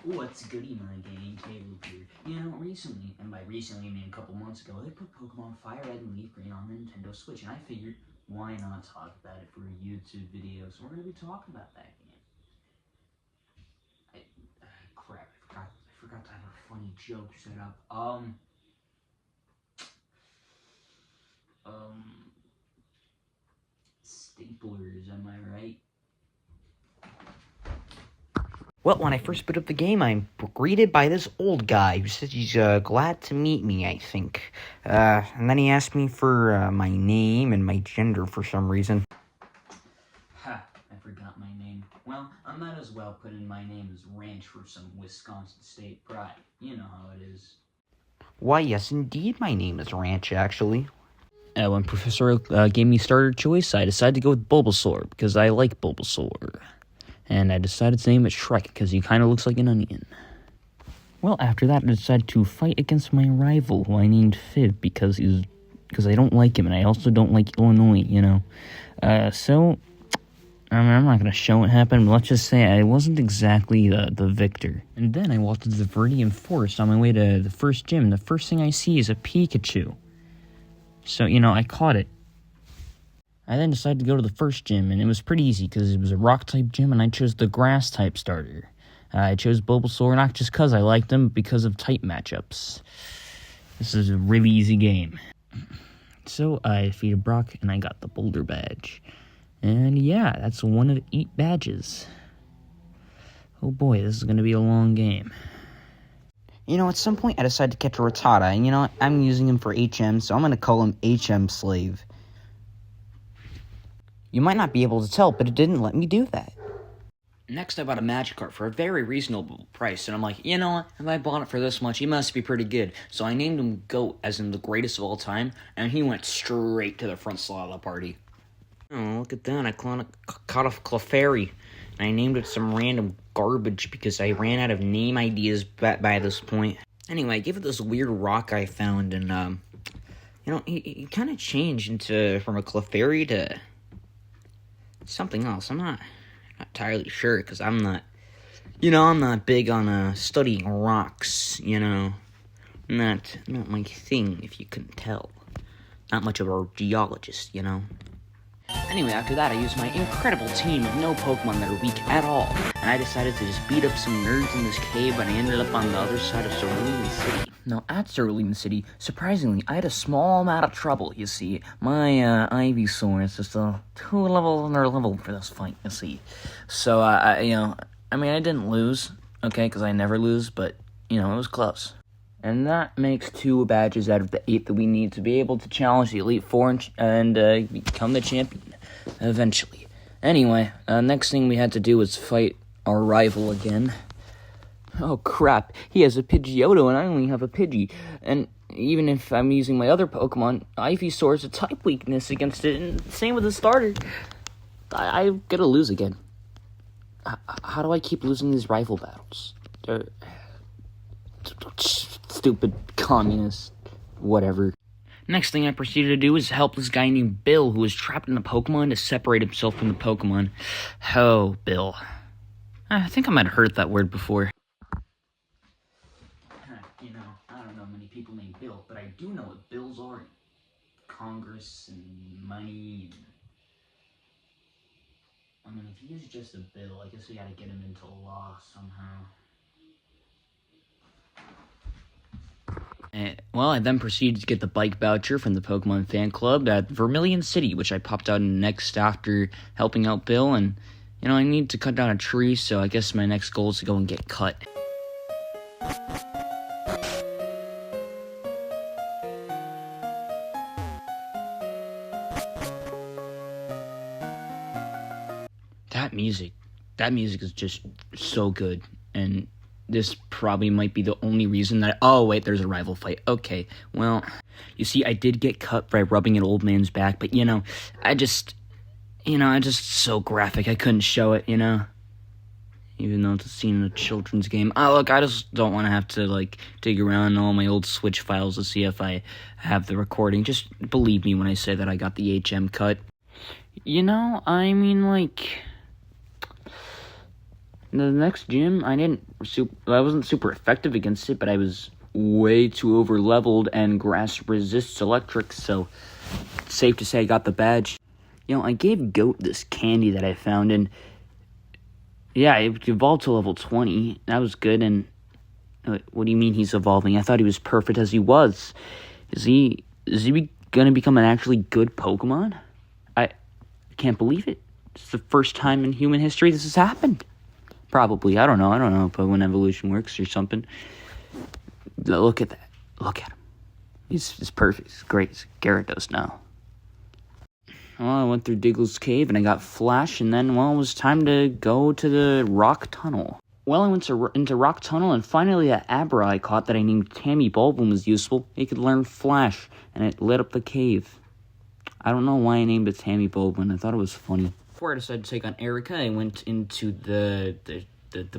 What's goody, my gang? Caleb here. You know, recently, and by recently I mean a couple months ago, they put Pokemon Fire Red and Leaf Green on the Nintendo Switch, and I figured, why not talk about it for a YouTube video? So we're going to be talking about that game. Crap, I forgot to have a funny joke set up. Staplers, am I right? Well, when I first boot up the game, I'm greeted by this old guy who says he's glad to meet me, I think. And then he asked me for my name and my gender for some reason. Ha, I forgot my name. Well, I might as well put in my name as Ranch for some Wisconsin state pride. You know how it is. Why, yes, indeed, my name is Ranch, actually. When Professor gave me starter choice, I decided to go with Bulbasaur, because I like Bulbasaur. And I decided to name it Shrek, because he kind of looks like an onion. Well, after that, I decided to fight against my rival, who I named Fib, because I don't like him, and I also don't like Illinois, you know. So, I'm not going to show what happened, but let's just say I wasn't exactly the victor. And then I walked into the Viridian Forest on my way to the first gym, and the first thing I see is a Pikachu. So, you know, I caught it. I then decided to go to the first gym, and it was pretty easy, because it was a rock-type gym, and I chose the grass-type starter. I chose Bulbasaur not just because I liked him, but because of type matchups. This is a really easy game. So I defeated Brock, and I got the Boulder Badge. And yeah, that's one of the 8 badges. Oh boy, this is going to be a long game. You know, at some point I decided to catch a Rattata, and you know what? I'm using him for HM, so I'm going to call him HM Slave. You might not be able to tell, but it didn't let me do that. Next, I bought a Magikarp for a very reasonable price, and I'm like, you know what, if I bought it for this much, he must be pretty good. So I named him GOAT, as in the greatest of all time, and he went straight to the front slot of the party. Oh, look at that, I caught a Clefairy, and I named it some random garbage because I ran out of name ideas by this point. Anyway, I gave it this weird rock I found, and, you know, he kind of changed from a Clefairy to something else. I'm not entirely sure, because I'm not big on studying rocks, you know. Not my thing, if you couldn't tell. Not much of a geologist, you know. Anyway, after that, I used my incredible team of no Pokemon that are weak at all, and I decided to just beat up some nerds in this cave, and I ended up on the other side of Cerulean City. Now, at Cerulean City, surprisingly, I had a small amount of trouble, you see. My Ivysaur is just 2 levels under level for this fight, you see. So, I didn't lose, okay, because I never lose, but, you know, it was close. And that makes 2 badges out of the 8 that we need to be able to challenge the Elite Four and become the champion, eventually. Anyway, next thing we had to do was fight our rival again. Oh crap, he has a Pidgeotto and I only have a Pidgey. And even if I'm using my other Pokemon, Ivysaur is a type weakness against it, and same with the starter. I'm gonna lose again. How do I keep losing these rival battles? Stupid communist, whatever. Next thing I proceeded to do was help this guy named Bill, who was trapped in a Pokemon, to separate himself from the Pokemon. Oh, Bill. I think I might have heard that word before. You know, I don't know many people named Bill, but I do know what bills are. Congress and money. I mean, if he is just a bill, I guess we gotta get him into law somehow. Well, I then proceeded to get the bike voucher from the Pokemon fan club at Vermilion City, which I popped out next after helping out Bill, and, you know, I need to cut down a tree, so I guess my next goal is to go and get cut. That music is just so good, and this probably might be the only reason that... Oh, wait, there's a rival fight. Okay, well, you see, I did get cut by rubbing an old man's back, but, you know, I just so graphic, I couldn't show it, you know? Even though it's a scene in a children's game. Look, I just don't want to have to, like, dig around in all my old Switch files to see if I have the recording. Just believe me when I say that I got the HM cut. You know, I mean, like... The next gym, I wasn't super effective against it, but I was way too over leveled, and grass resists electric, so it's safe to say I got the badge. I gave Goat this candy that I found, and yeah, it evolved to level 20. That was good. And what do you mean he's evolving? I thought he was perfect as he was. Is he gonna become an actually good Pokemon? I can't believe it. It's the first time in human history this has happened. Probably. I don't know how Pokemon evolution works or something. Look at that. Look at him. He's perfect. He's great. He's Gyarados now. Well, I went through Diggle's cave and I got Flash, and then, it was time to go to the Rock Tunnel. Well, I went into Rock Tunnel, and finally that Abra I caught that I named Tammy Bulbin was useful. It could learn Flash, and it lit up the cave. I don't know why I named it Tammy Bulbin. I thought it was funny. Before I decided to take on Erica, I went into the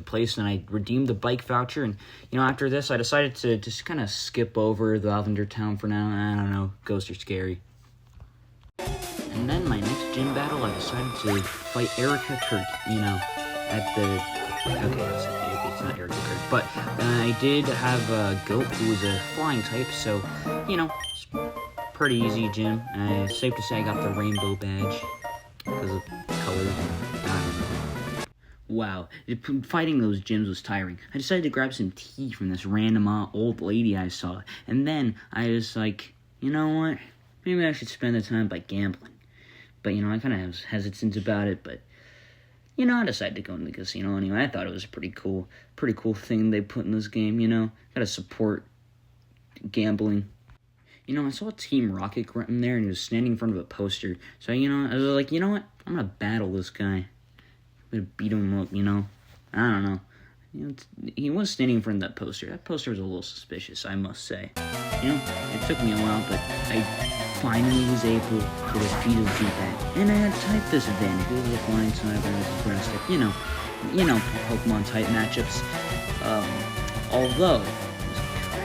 place and I redeemed the bike voucher, and after this I decided to just kind of skip over the Lavender Town for now. I don't know, ghosts are scary. And then my next gym battle, I decided to fight Erica Kirk, at the... Okay, it's not Erica Kirk, but I did have a Goat who was a flying type, so, it's pretty easy gym. It's safe to say I got the rainbow badge because of colors. I don't know. Wow, fighting those gyms was tiring. I decided to grab some tea from this random old lady I saw, and then I was like, you know what? Maybe I should spend the time by gambling. But, I kind of was hesitant about it, but, I decided to go in the casino anyway. I thought it was a pretty cool thing they put in this game, Gotta support gambling. I saw Team Rocket Grunt in there, and he was standing in front of a poster. So, I was like, you know what? I'm gonna battle this guy. I'm gonna beat him up, I don't know. He was standing in front of that poster. That poster was a little suspicious, I must say. It took me a while, but I finally was able to defeat that. And I had type disadvantage. It was a flying type, and I was aggressive. Pokemon type matchups. Although,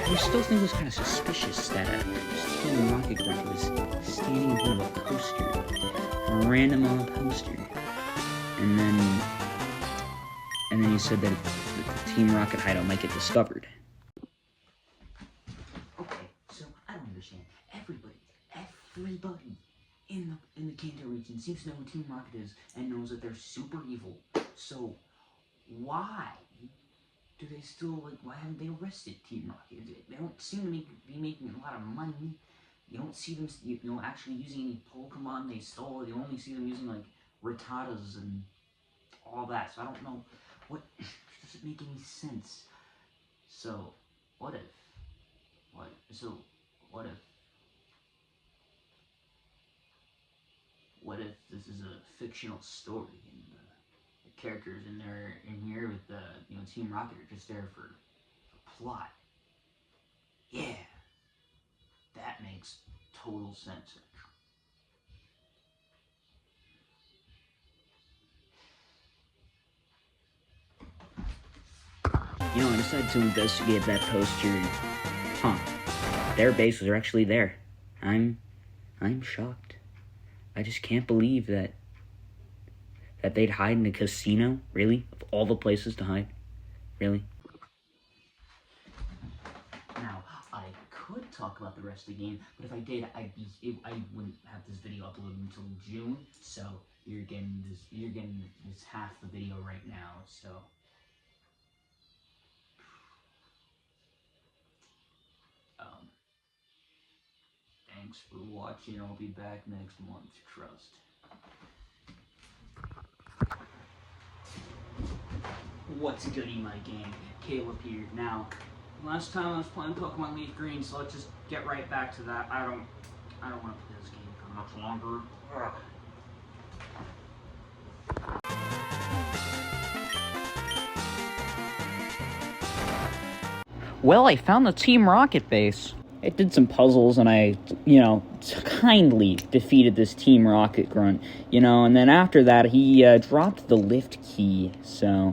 I still think it was kind of suspicious that Team Rocket Grunt was standing in front of a poster. A random poster. And then he said that the Team Rocket hideout might get discovered. Okay, so I don't understand. Everybody in the Kanto region seems to know who Team Rocket is and knows that they're super evil. So why do they still why haven't they arrested Team Rocket? They don't seem to be making a lot of money. You don't see them actually using any Pokemon they stole. You only see them using Rattatas and all that. So I don't know what doesn't make any sense. So what if this is a fictional story and the characters in here with the Team Rocket are just there for plot? Yeah, that makes total sense. I decided to investigate that poster. Their bases are actually there. I'm shocked. I just can't believe that they'd hide in a casino. Really? Of all the places to hide? Really? Now, I could talk about the rest of the game, but if I did, I wouldn't have this video uploaded until June. So you're getting this half the video right now. So. Thanks for watching. I'll be back next month. Trust. What's good in my game? Caleb here. Now, last time I was playing Pokemon Leaf Green, so let's just get right back to that. I don't want to play this game for much longer. Well, I found the Team Rocket base. I did some puzzles, and I, kindly defeated this Team Rocket Grunt, and then after that, he dropped the lift key, so,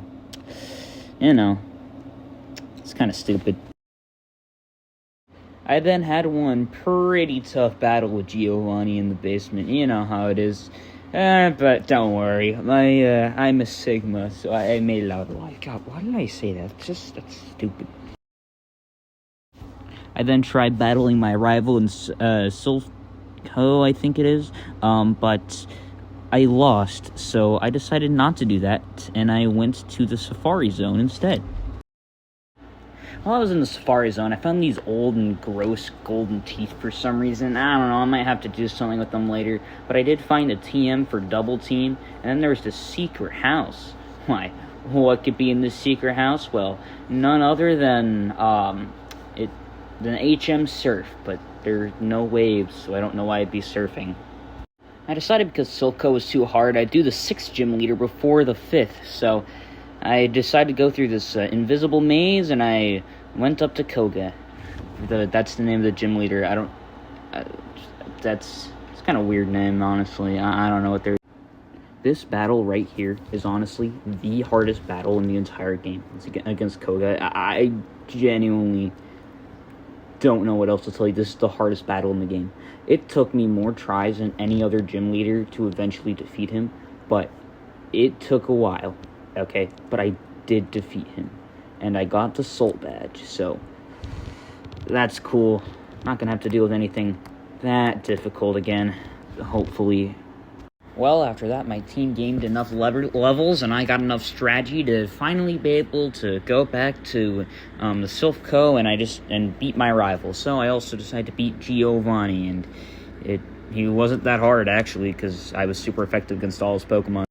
it's kind of stupid. I then had one pretty tough battle with Giovanni in the basement. You know how it is. But don't worry, I'm a Sigma, so I made it out alive. God, why did I say that? That's stupid. I then tried battling my rival in Sulco, I think it is, but I lost, so I decided not to do that, and I went to the Safari Zone instead. While I was in the Safari Zone, I found these old and gross golden teeth for some reason. I don't know, I might have to do something with them later, but I did find a TM for Double Team, and then there was this secret house. Why, what could be in this secret house? Well, none other than, than HM Surf, but there are no waves, so I don't know why I'd be surfing. I decided because Silco was too hard, I'd do the 6th gym leader before the 5th, so I decided to go through this invisible maze, and I went up to Koga. That's the name of the gym leader. It's kind of a weird name, honestly. I don't know what they're... This battle right here is honestly the hardest battle in the entire game. It's against Koga. I genuinely don't know what else to tell you. This is the hardest battle in the game. It took me more tries than any other gym leader to eventually defeat him, but it took a while, okay? But I did defeat him, and I got the Soul Badge, so that's cool. Not gonna have to deal with anything that difficult again, hopefully. Well, after that, my team gained enough levels, and I got enough strategy to finally be able to go back to the Silphco and beat my rival. So I also decided to beat Giovanni, and he wasn't that hard, actually, because I was super effective against all his Pokemon.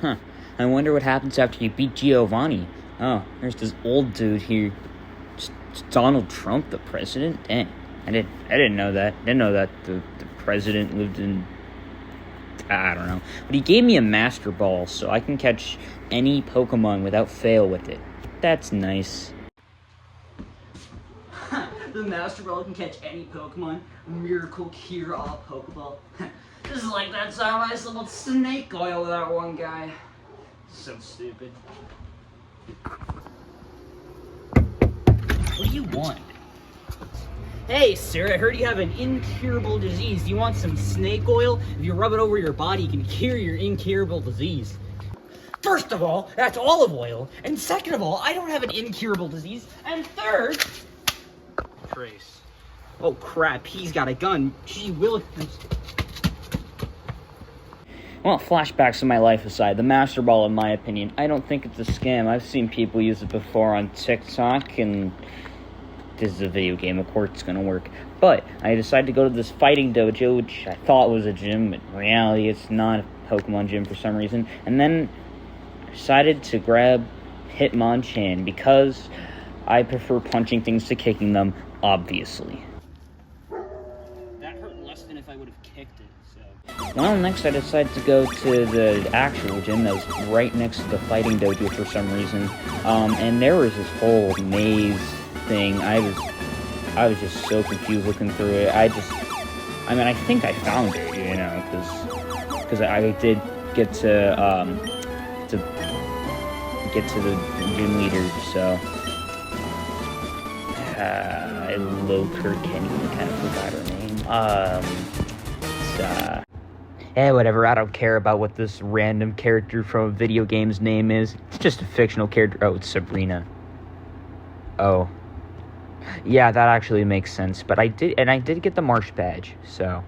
Huh. I wonder what happens after you beat Giovanni. Oh, there's this old dude here. It's Donald Trump, the president? Dang. I didn't know that. Didn't know that the president lived in... I don't know. But he gave me a Master Ball, so I can catch any Pokemon without fail with it. That's nice. The Master Ball can catch any Pokemon. Miracle Cure all Pokeball. This is like that time I summoned Snake Oil with that one guy. So stupid. What do you want? Hey, sir, I heard you have an incurable disease. Do you want some snake oil? If you rub it over your body, you can cure your incurable disease. First of all, that's olive oil. And second of all, I don't have an incurable disease. And third... Trace. Oh, crap, he's got a gun. Gee Willikers. Well, flashbacks of my life aside, the Master Ball, in my opinion, I don't think it's a scam. I've seen people use it before on TikTok, and... this is a video game, of course it's gonna work. But I decided to go to this fighting dojo, which I thought was a gym, but in reality it's not a Pokemon gym for some reason. And then I decided to grab Hitmonchan because I prefer punching things to kicking them, obviously. That hurt less than if I would have kicked it, so... Well, next I decided to go to the actual gym that was right next to the fighting dojo for some reason. And there was this whole maze thing. I was just so confused looking through it. I think I found it, you know, because I did get to get to the gym leader, so Kenny, I kind of forgot her name. Whatever, I don't care about what this random character from a video game's name is. It's just a fictional character. Oh, it's Sabrina. Oh. Yeah, that actually makes sense. But I did get the Marsh badge, so.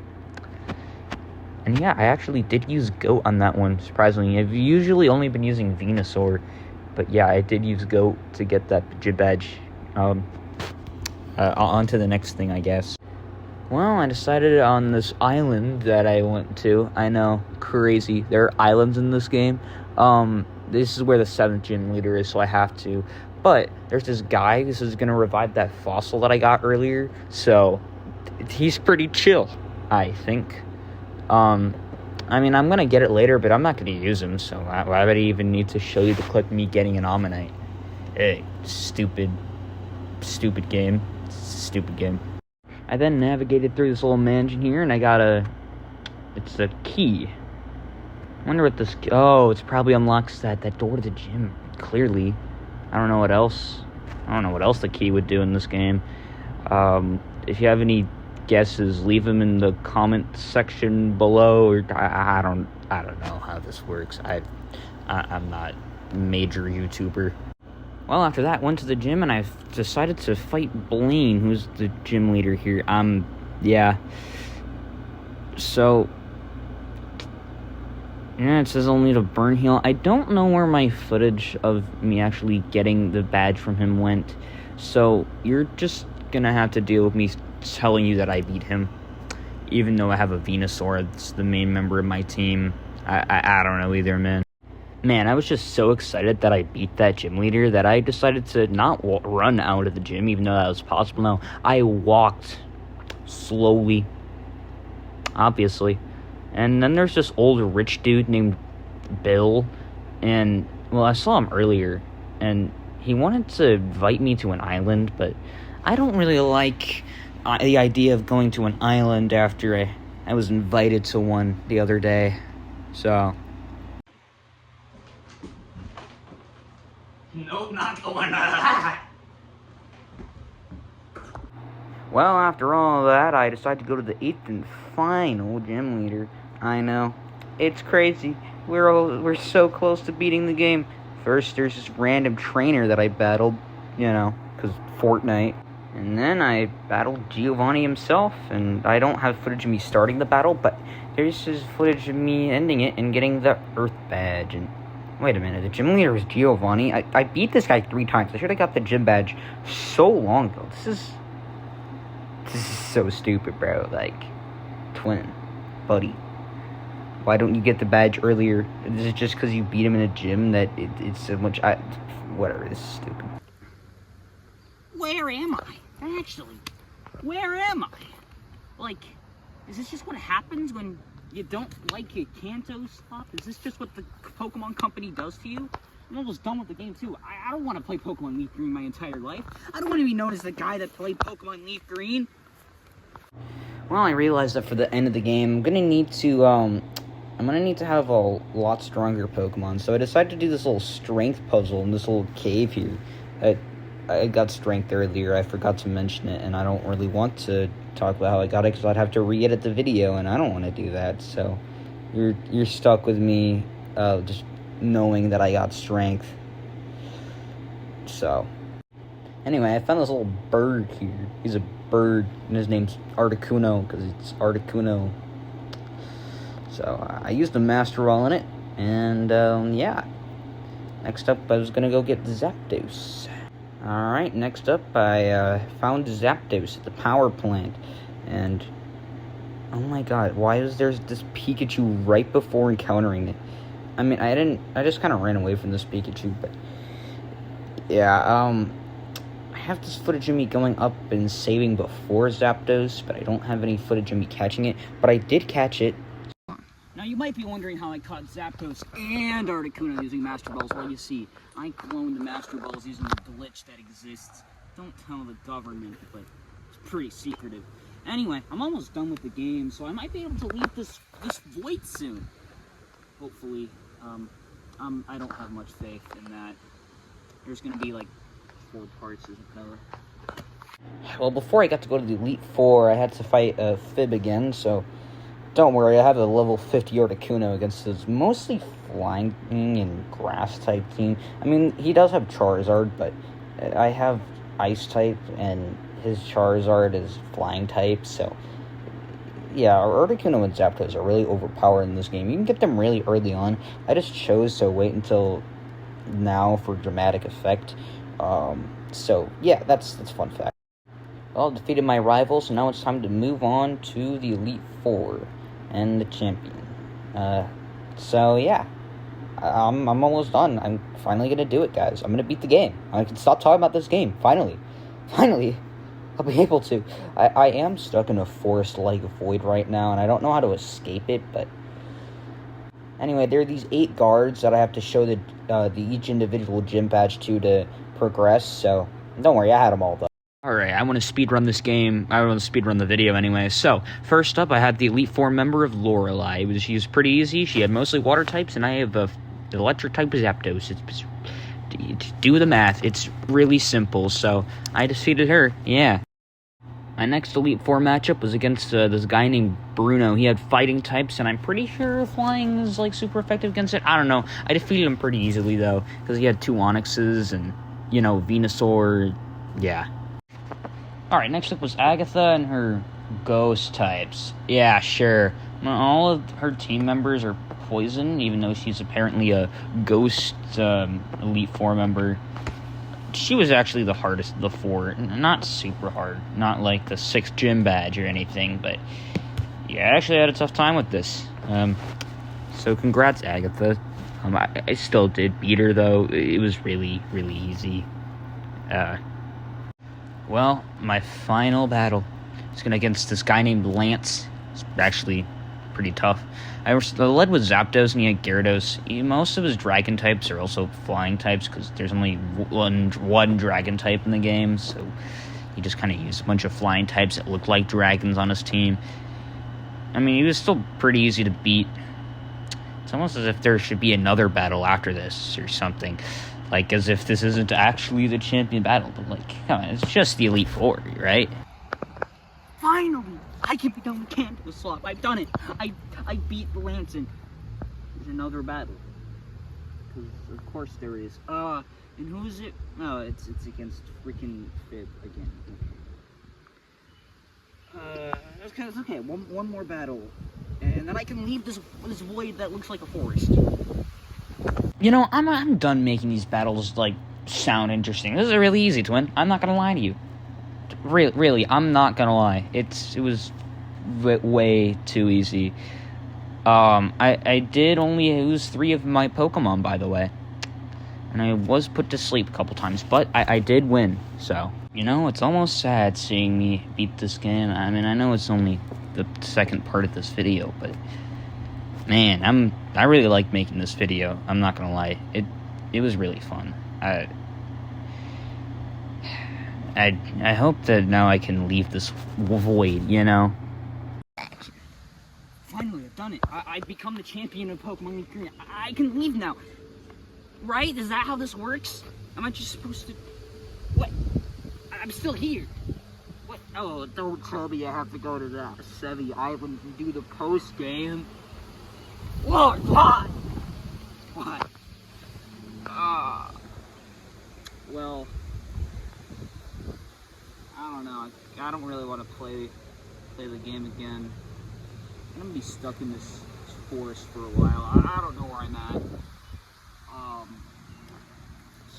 And yeah, I actually did use Goat on that one, surprisingly. I've usually only been using Venusaur, but yeah, I did use Goat to get that badge. On to the next thing, I guess. Well, I decided on this island that I went to. I know, crazy. There are islands in this game. This is where the 7th gym leader is, so I have to. But there's this guy. This is going to revive that fossil that I got earlier. So, he's pretty chill, I think. I'm going to get it later, but I'm not going to use him. So, why would I even need to show you the clip of me getting an Ammonite? Hey, stupid game. Stupid game. I then navigated through this little mansion here, and I got it's a key. I wonder what this... Oh, it's probably unlocks that door to the gym, clearly. I don't know what else the key would do in this game. If you have any guesses, leave them in the comment section below, or I don't I don't know how this works. I'm not a major YouTuber. Well, after that, went to the gym, and I decided to fight Blaine, who's the gym leader here. Yeah. So, yeah, it says I'll need a burn heal. I don't know where my footage of me actually getting the badge from him went. So, you're just gonna have to deal with me telling you that I beat him. Even though I have a Venusaur, it's the main member of my team. I don't know either, man. Man, I was just so excited that I beat that gym leader that I decided to not run out of the gym, even though that was possible. No, I walked slowly, obviously. And then there's this old rich dude named Bill, and, well, I saw him earlier, and he wanted to invite me to an island, but I don't really like the idea of going to an island after I was invited to one the other day, so... Nope, not going on. Well, after all of that, I decided to go to the 8th and final gym leader. I know. It's crazy. We're so close to beating the game. First, there's this random trainer that I battled, because Fortnite. And then I battled Giovanni himself, and I don't have footage of me starting the battle, but there's just footage of me ending it and getting the Earth badge. And wait a minute, the gym leader was Giovanni? I beat this guy 3 times. I should have got the gym badge so long ago. This is so stupid, bro. Like, twin, buddy. Why don't you get the badge earlier? Is it just because you beat him in a gym that it's so much... whatever, this is stupid. Where am I? Actually, where am I? Like, is this just what happens when you don't like your Kanto stuff? Is this just what the Pokemon Company does to you? I'm almost done with the game, too. I don't want to play Pokemon Leaf Green my entire life. I don't want to be known as the guy that played Pokemon Leaf Green. Well, I realized that for the end of the game, I'm gonna need to have a lot stronger Pokemon. So I decided to do this little strength puzzle in this little cave here. I got strength earlier. I forgot to mention it, and I don't really want to talk about how I got it because I'd have to re-edit the video, and I don't want to do that. So you're stuck with me, just knowing that I got strength. So anyway, I found this little bird here. He's a bird, and his name's Articuno because it's Articuno. So I used a Master Ball in it, and yeah. Next up, I was gonna go get Zapdos. Alright, next up, I found Zapdos at the power plant, and oh my god, why is there this Pikachu right before encountering it? I mean, I just kind of ran away from this Pikachu, but yeah, I have this footage of me going up and saving before Zapdos, but I don't have any footage of me catching it, but I did catch it. Now, you might be wondering how I caught Zapdos and Articuno using Master Balls. Well, you see, I cloned the Master Balls using the glitch that exists. Don't tell the government, but it's pretty secretive. Anyway, I'm almost done with the game, so I might be able to leave this void soon. Hopefully. I don't have much faith in that. There's gonna be, like, 4 parts, isn't there? Well, before I got to go to the Elite Four, I had to fight Fib again, so don't worry, I have a level 50 Articuno against his mostly flying and grass type team. I mean, he does have Charizard, but I have Ice type, and his Charizard is flying type, so yeah, Articuno and Zapdos are really overpowered in this game. You can get them really early on. I just chose to wait until now for dramatic effect. So yeah, that's fun fact. Well, defeated my rival, so now it's time to move on to the Elite Four and the champion. So yeah, I'm almost done. I'm finally gonna do it, guys. I'm gonna beat the game. I can stop talking about this game. Finally, I'll be able to. I am stuck in a forest-like void right now, and I don't know how to escape it. But anyway, there are these 8 guards that I have to show the each individual gym badge to progress. So don't worry, I had them all done. Alright, I want to speedrun this game. I want to speedrun the video anyway. So, first up, I had the Elite Four member of Lorelei. She was pretty easy. She had mostly water types, and I have the electric type of Zapdos. Do the math. It's really simple. So, I defeated her. Yeah. My next Elite Four matchup was against this guy named Bruno. He had fighting types, and I'm pretty sure flying is like super effective against it. I don't know. I defeated him pretty easily though, because he had 2 Onyxes and, you know, Venusaur. Yeah. Alright, next up was Agatha and her ghost types. Yeah, sure. All of her team members are poison, even though she's apparently a ghost Elite Four member. She was actually the hardest of the 4. Not super hard. Not like the 6th gym badge or anything, but yeah, I actually had a tough time with this. So congrats, Agatha. I still did beat her, though. It was really, really easy. Well, my final battle is going against this guy named Lance. It's actually pretty tough. I led with Zapdos, and he had Gyarados. Most of his dragon types are also flying types, because there's only one dragon type in the game, so he just kind of used a bunch of flying types that looked like dragons on his team. I mean, he was still pretty easy to beat. It's almost as if there should be another battle after this or something. Like, as if this isn't actually the champion battle, but like, come on, it's just the Elite Four, right? Finally! I can become a Canto Slop. I've done it. I beat Lanson. There's another battle. Because of course there is. And who is it? Oh, it's against freaking Fib again. Okay. It's okay. One more battle, and then I can leave this void that looks like a forest. You know, I'm done making these battles like sound interesting. This is really easy to win. I'm not gonna lie to you. Really, I'm not gonna lie. It was way too easy. I did only lose 3 of my Pokemon, by the way. And I was put to sleep a couple times, but I did win, so. You know, it's almost sad seeing me beat this game. I mean, I know it's only the second part of this video, but man, I really like making this video. I'm not gonna lie. It was really fun. I hope that now I can leave this void, you know? Finally, I've done it. I've become the champion of Pokemon Green. I can leave now. Right? Is that how this works? Am I just supposed to... What? I'm still here. What? Oh, don't tell me I have to go to that Sevi Island and do the post-game. What? What? Well... I don't know. I don't really want to play the game again. I'm gonna be stuck in this forest for a while. I don't know where I'm at.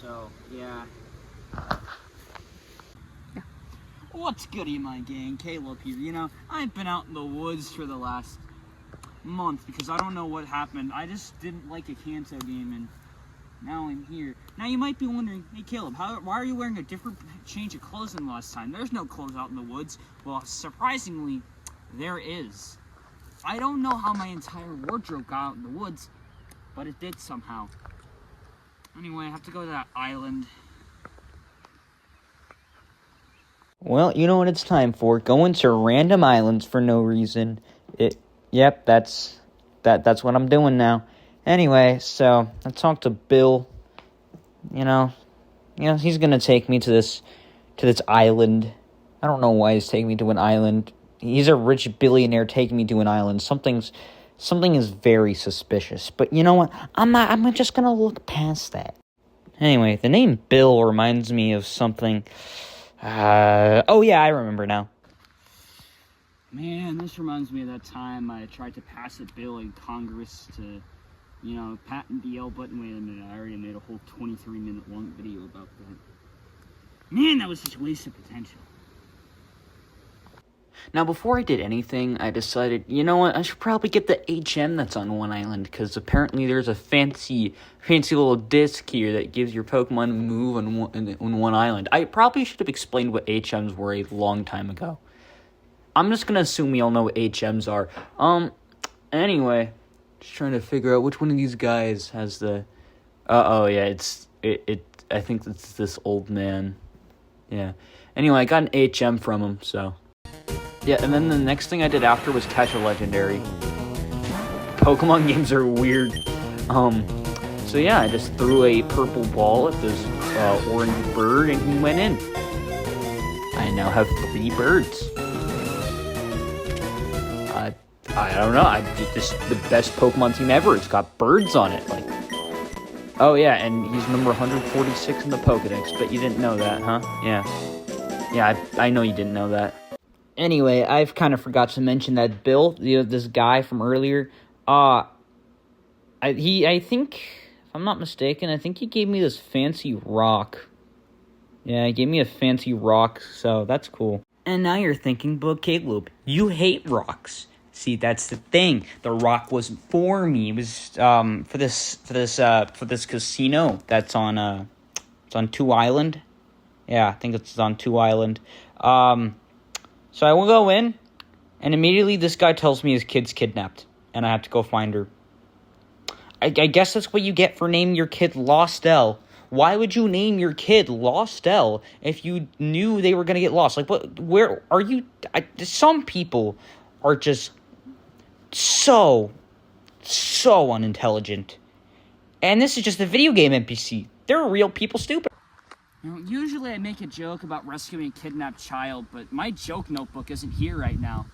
So yeah. What's goody, my gang? Caleb here. You know, I've been out in the woods for the last month because I don't know what happened. I just didn't like a Kanto game, and now I'm here. Now you might be wondering, hey Caleb, why are you wearing a different change of clothes than last time? There's no clothes out in the woods. Well, surprisingly, there is. I don't know how my entire wardrobe got out in the woods, but it did somehow. Anyway, I have to go to that island. Well, you know what it's time for. Going to random islands for no reason. Yep, that's what I'm doing now. Anyway, so I talked to Bill. You know, he's gonna take me to this island. I don't know why he's taking me to an island. He's a rich billionaire taking me to an island. Something is very suspicious. But you know what? I'm just gonna look past that. Anyway, the name Bill reminds me of something. Oh yeah, I remember now. Man, this reminds me of that time I tried to pass a bill in Congress to, patent the L button. Wait a minute, I already made a whole 23-minute long video about that. Man, that was just wasted potential. Now, before I did anything, I decided, you know what, I should probably get the HM that's on one island, because apparently there's a fancy little disc here that gives your Pokemon a move on one island. I probably should have explained what HMs were a long time ago. I'm just gonna assume we all know what HMs are. Anyway, just trying to figure out which one of these guys has the... oh yeah, I think it's this old man. Yeah. Anyway, I got an HM from him, so... Yeah, and then the next thing I did after was catch a legendary. Pokemon games are weird. So yeah, I just threw a purple ball at this orange bird and he went in. I I now have 3 birds. I don't know. This is the best Pokemon team ever. It's got birds on it. Like, oh yeah, and he's number 146 in the Pokedex. But you didn't know that, huh? Yeah, I know you didn't know that. Anyway, I've kind of forgot to mention that Bill, this guy from earlier, I think, if I'm not mistaken, I think he gave me this fancy rock. Yeah, he gave me a fancy rock, so that's cool. And now you're thinking, but Caleb, you hate rocks. See, that's the thing. The rock wasn't for me. It was for this casino that's on it's on 2 Island. Yeah, I think it's on 2 Island. So I will go in, and immediately this guy tells me his kid's kidnapped, and I have to go find her. I guess that's what you get for naming your kid Lostel. Why would you name your kid Lostel if you knew they were going to get lost? Like, what? Where are you? Some people are just so unintelligent. And this is just a video game NPC. There are real people stupid. Usually I make a joke about rescuing a kidnapped child, but my joke notebook isn't here right now.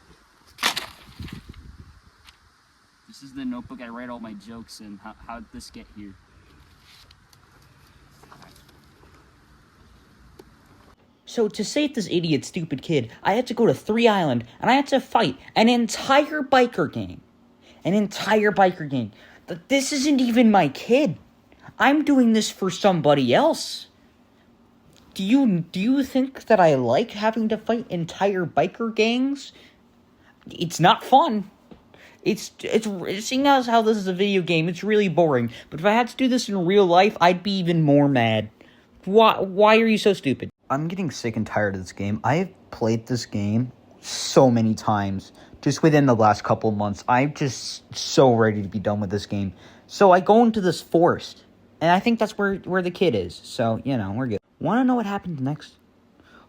This is the notebook I write all my jokes in. How did this get here? So to save this idiot, stupid kid, I had to go to 3 Island, and I had to fight an entire biker gang. This isn't even my kid. I'm doing this for somebody else. Do you think that I like having to fight entire biker gangs? It's not fun. It's seeing as how this is a video game, it's really boring. But if I had to do this in real life, I'd be even more mad. Why are you so stupid? I'm getting sick and tired of this game. I have played this game so many times, just within the last couple of months. I'm just so ready to be done with this game. So I go into this forest, and I think that's where the kid is. So, we're good. Want to know what happened next?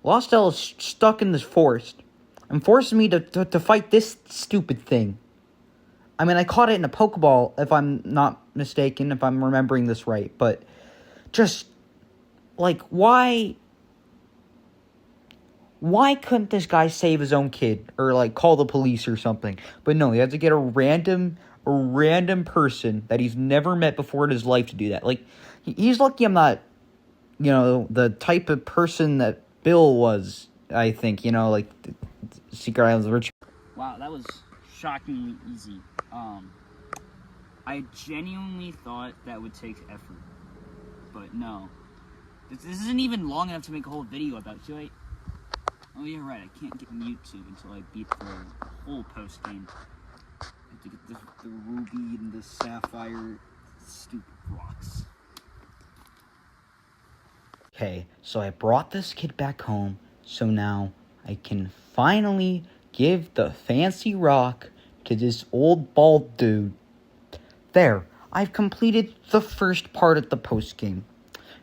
Lostel is stuck in this forest and forces me to fight this stupid thing. I mean, I caught it in a Pokeball, if I'm not mistaken, if I'm remembering this right. But just, like, why couldn't this guy save his own kid? Or, like, call the police or something? But no, he had to get a random person that he's never met before in his life to do that. Like, he's lucky I'm not, the type of person that Bill was, I think. Like, Secret Islands of Rich. Wow, that was shockingly easy. I genuinely thought that would take effort. But no. This isn't even long enough to make a whole video about, should I? Oh, you're right, I can't get YouTube until I beat the whole post-game. I have to get the ruby and the sapphire stupid rocks. Okay, so I brought this kid back home, so now I can finally give the fancy rock to this old bald dude. There, I've completed the first part of the post-game.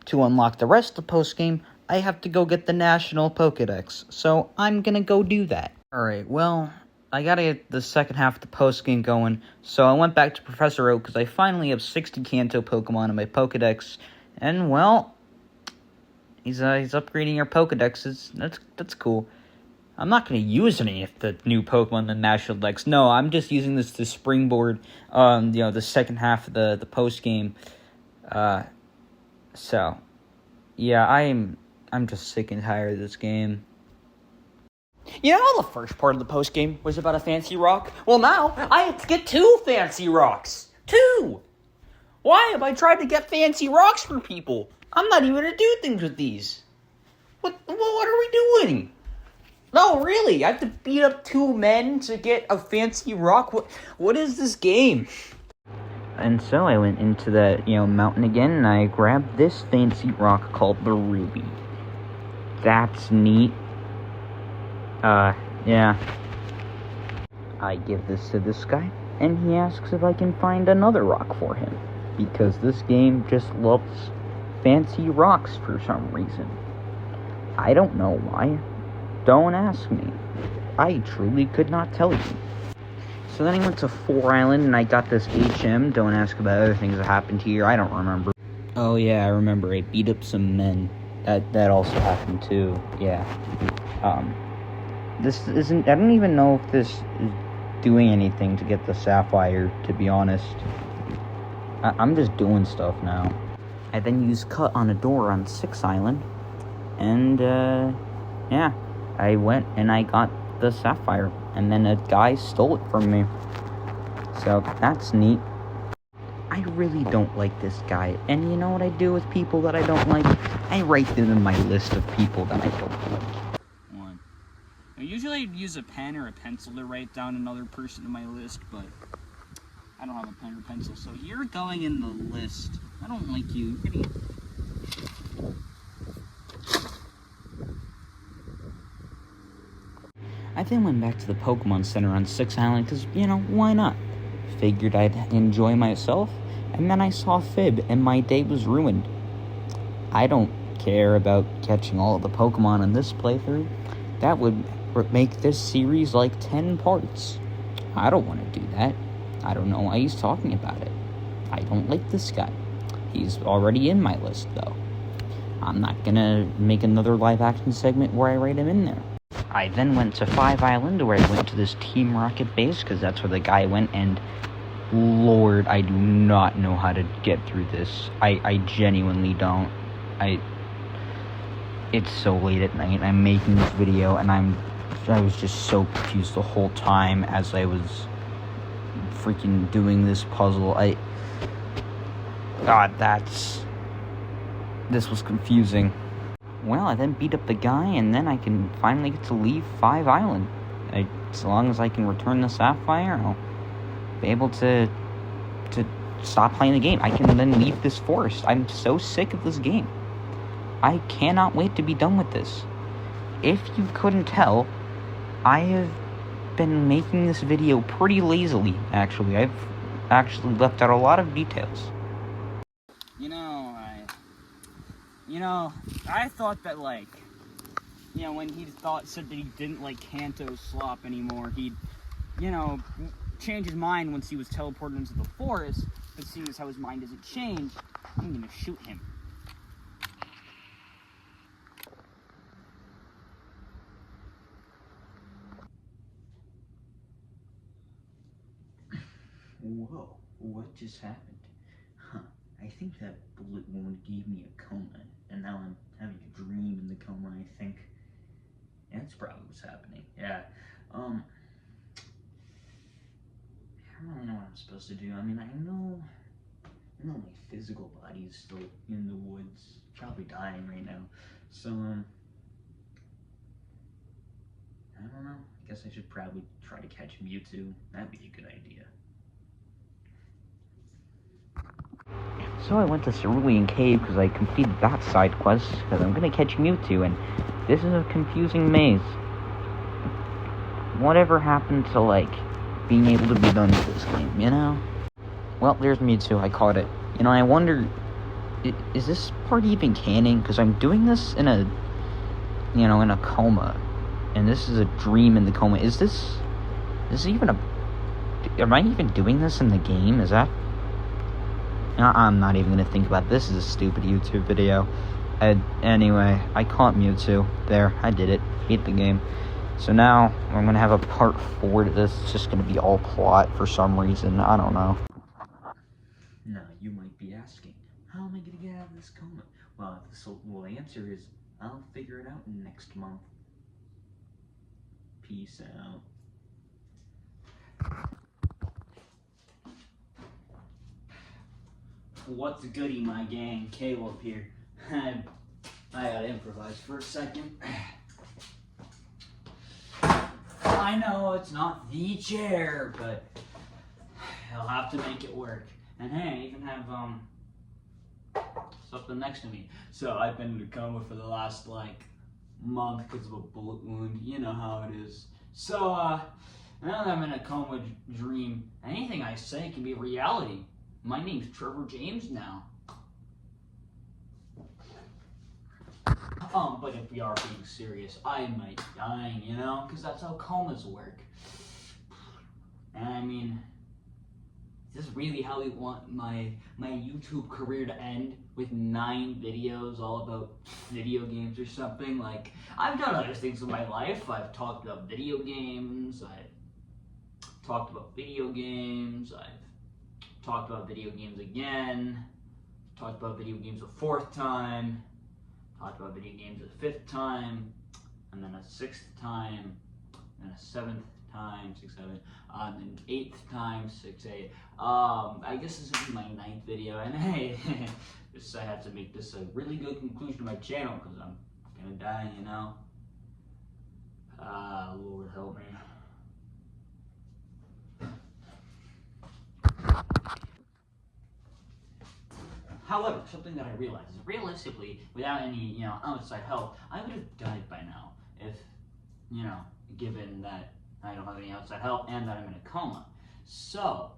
To unlock the rest of the post-game, I have to go get the National Pokedex, so I'm gonna go do that. Alright, well, I gotta get the second half of the post-game going, so I went back to Professor Oak because I finally have 60 Kanto Pokemon in my Pokedex, and, well, he's upgrading our Pokedexes. That's cool. I'm not going to use any of the new Pokemon in the National Dex. No, I'm just using this to springboard, the second half of the post-game. So, yeah, I'm just sick and tired of this game. You know how the first part of the post-game was about a fancy rock? Well, now I have to get 2 fancy rocks. 2! Why have I tried to get fancy rocks for people? I'm not even going to do things with these. What are we doing? No, really, I have to beat up 2 men to get a fancy rock? What is this game? And so I went into that, mountain again, and I grabbed this fancy rock called the Ruby. That's neat. Yeah. I give this to this guy, and he asks if I can find another rock for him, because this game just loves fancy rocks for some reason. I don't know why. Don't ask me. I truly could not tell you. So then I went to 4 Island and I got this HM. Don't ask about other things that happened here. I don't remember. Oh yeah, I remember. I beat up some men. That also happened too. Yeah. This isn't. I don't even know if this is doing anything to get the sapphire. To be honest, I'm just doing stuff now. I then used cut on a door on 6th Island, and yeah, I went and I got the sapphire, and then a guy stole it from me. So that's neat. I really don't like this guy, and you know what I do with people that I don't like? I write them in my list of people that I don't like. One. I usually use a pen or a pencil to write down another person in my list, but I don't have a pen or pencil, so you're going in the list. I don't like you. You're gonna... I then went back to the Pokemon Center on 6th Island because, you know, why not? Figured I'd enjoy myself, and then I saw Fib, and my day was ruined. I don't care about catching all of the Pokemon in this playthrough. That would make this series like 10 parts. I don't want to do that. I don't know why he's talking about it. I don't like this guy. He's already in my list, though. I'm not gonna make another live-action segment where I write him in there. I then went to 5 Island, where I went to this Team Rocket base, because that's where the guy went, and Lord, I do not know how to get through this. I genuinely don't. It's so late at night, I'm making this video, and I was just so confused the whole time as I was freaking doing this puzzle. This was confusing. Well, I then beat up the guy, and then I can finally get to leave 5 Island. As long as I can return the sapphire, I'll be able to stop playing the game. I can then leave this forest. I'm so sick of this game. I cannot wait to be done with this. If you couldn't tell, I have been making this video pretty lazily, actually. I've actually left out a lot of details. I thought that, like, when he said that he didn't like Kanto's slop anymore, he'd, change his mind once he was teleported into the forest, but seeing as how his mind doesn't change, I'm gonna shoot him. Whoa, what just happened? Huh, I think that bullet wound gave me a coma, and now I'm having a dream in the coma, I think. Yeah, that's probably what's happening. Yeah, I don't really know what I'm supposed to do. I mean, I know my physical body is still in the woods, probably dying right now. So, I don't know. I guess I should probably try to catch Mewtwo. That'd be a good idea. So I went to Cerulean Cave because I completed that side quest, because I'm going to catch Mewtwo, and this is a confusing maze. Whatever happened to, like, being able to be done with this game, you know? Well, there's Mewtwo, I caught it. I wonder, is this part even canon? Because I'm doing this in a coma, and this is a dream in the coma. Is this even am I even doing this in the game? Is that... I'm not even going to think about it. This is a stupid YouTube video. Anyway, I caught Mewtwo. There, I did it. Beat the game. So now, I'm going to have a part 4 to this. It's just going to be all plot for some reason. I don't know. Now, you might be asking, how am I going to get out of this coma? Well, the answer is, I'll figure it out next month. Peace out. What's a goodie, my gang? Caleb here. I gotta improvise for a second. I know it's not the chair, but I'll have to make it work. And hey, I even have something next to me. So I've been in a coma for the last month because of a bullet wound. You know how it is. So now that I'm in a coma dream, anything I say can be reality. My name's Trevor James now. But if we are being serious, I might be dying, because that's how comas work. And I mean, is this really how we want my YouTube career to end? with 9 videos all about video games or something. Like, I've done other things in my life. I've talked about video games. I've talked about video games. I've talked about video games again. Talked about video games a 4th time. Talked about video games a 5th time. And then a 6th time. And a 7th time, 6, 7, and 8th time, 6, 8. I guess this will be my 9th video, and hey, I have to make this a really good conclusion to my channel, because I'm gonna die, you know? Lord help me. However, something that I realized is realistically, without any, outside help, I would have died by now if, given that I don't have any outside help and that I'm in a coma. So,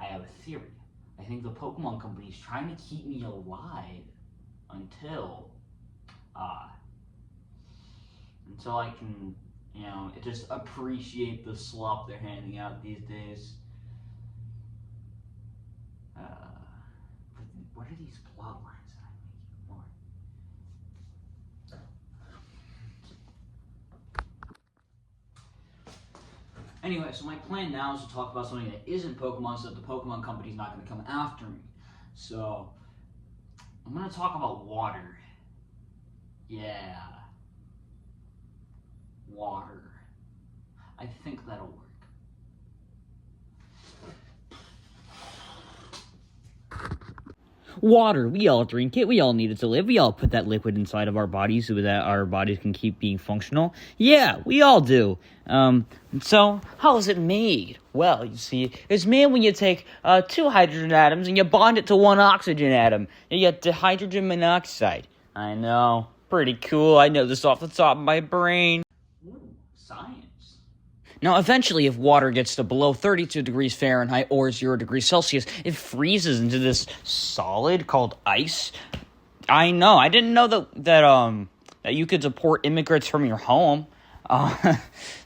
I have a theory. I think the Pokemon Company is trying to keep me alive until I can, just appreciate the slop they're handing out these days. What are these plot lines that I'm making more? Anyway, so my plan now is to talk about something that isn't Pokemon so that the Pokemon Company's not going to come after me. So, I'm going to talk about water. Yeah. Water. I think that'll work. Water, we all drink it, we all need it to live, we all put that liquid inside of our bodies so that our bodies can keep being functional. Yeah, we all do. So, how is it made? Well, you see, it's made when you take 2 hydrogen atoms and you bond it to 1 oxygen atom. You get the hydrogen monoxide. I know, pretty cool, I know this off the top of my brain. Ooh, science. Now, eventually, if water gets to below 32 degrees Fahrenheit or 0 degrees Celsius, it freezes into this solid called ice. I know. I didn't know that you could deport immigrants from your home.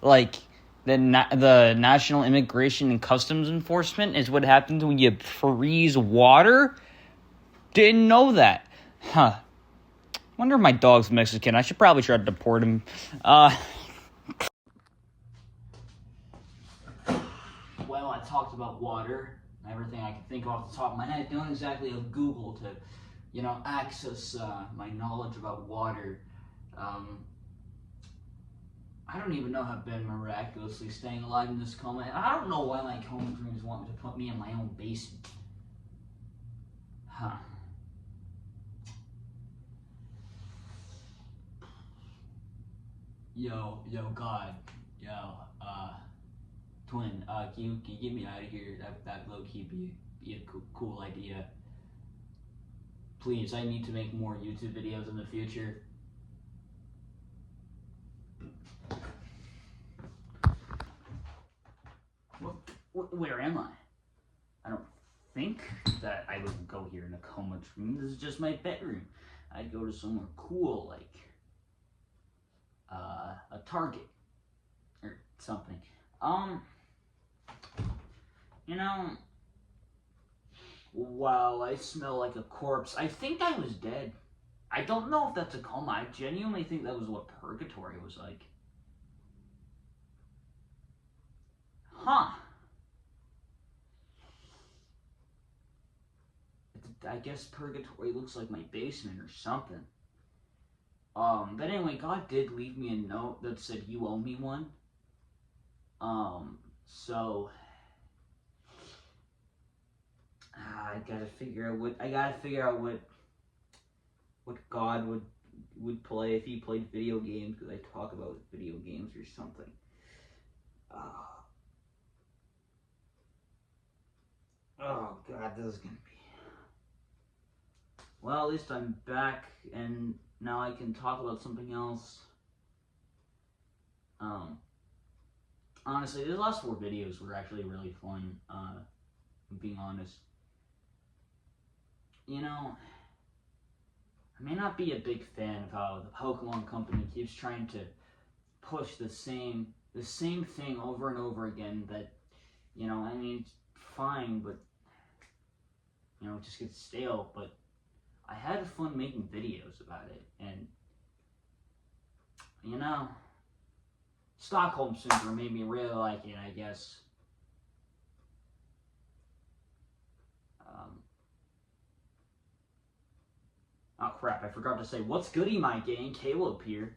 Like, the National Immigration and Customs Enforcement is what happens when you freeze water? Didn't know that. Huh. Wonder if my dog's Mexican. I should probably try to deport him. Well, I talked about water, everything I can think off the top of my head. Don't exactly have Google to, access my knowledge about water. I don't even know how I've been miraculously staying alive in this coma. And I don't know why my coma dreams want me to put me in my own basement. Huh. Yo, God. Twin, can you get me out of here? That low-key be a cool idea. Please, I need to make more YouTube videos in the future. Where am I? I don't think that I would go here in a coma dream. This is just my bedroom. I'd go to somewhere cool, like a Target or something. Wow, I smell like a corpse. I think I was dead. I don't know if that's a coma. I genuinely think that was what purgatory was like. Huh. I guess purgatory looks like my basement or something. But anyway, God did leave me a note that said, "You owe me one." So I gotta figure out what God would play if he played video games, because I talk about video games or something. Oh God, this is gonna be. Well, at least I'm back, and now I can talk about something else. Honestly, these last 4 videos were actually really fun, being honest. I may not be a big fan of how the Pokemon Company keeps trying to push the same thing over and over again that, it's fine, but, it just gets stale, but I had fun making videos about it, and you know, Stockholm Syndrome made me really like it, I guess. Oh crap, I forgot to say, what's goody, my gang? Caleb here.